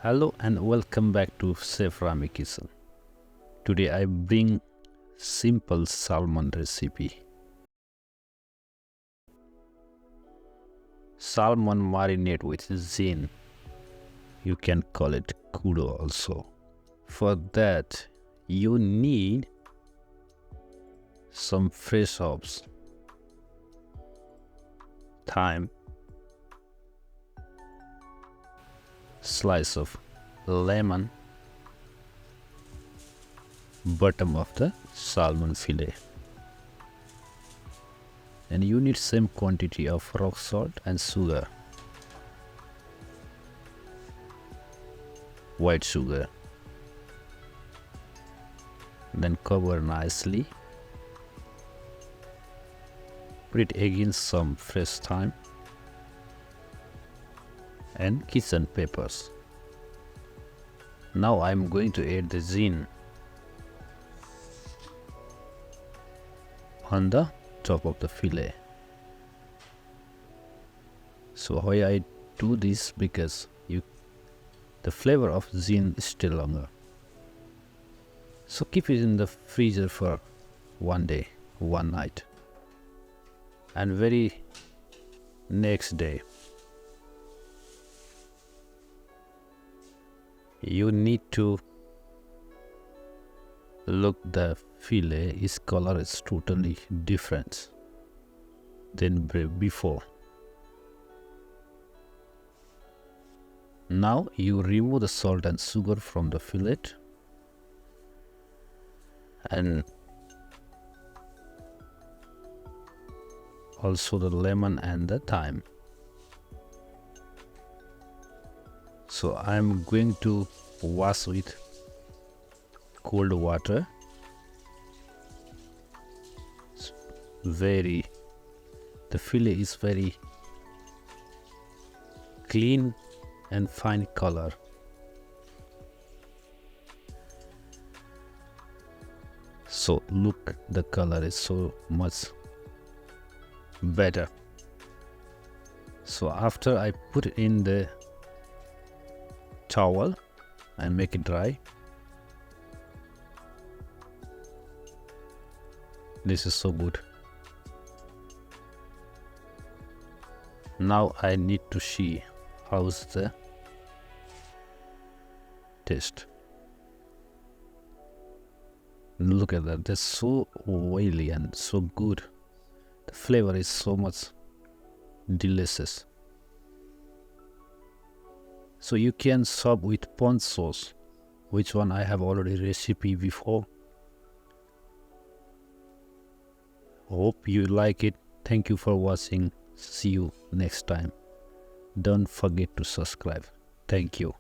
Hello and welcome back to Chef Ramy kitchen. Today I bring simple salmon recipe. Salmon marinade with zin. You can call it kudo also. For that you need some fresh herbs, thyme, slice of lemon, bottom of the salmon fillet, and you need same quantity of rock salt and sugar, white sugar. Then cover nicely. Put it against some fresh thyme and kitchen peppers. Now I am going to add the zin on the top of the fillet. So why I do this, because the flavor of zin is still longer. So keep it in the freezer for one day, one night, and very next day you need to look, the fillet, its color is totally different than before. Now you remove the salt and sugar from the fillet and also the lemon and the thyme. So I am going to wash with cold water. The fillet is very clean and fine color. So look, the color is so much better. So after I put it in the towel and make it dry, this is so good. Now I need to see how's the taste. Look at that, that's so oily and so good. The flavor is so much delicious. So you can serve with PONZU sauce, which one I have already recipe before. Hope you like it. Thank you for watching. See you next time. Don't forget to subscribe. Thank you.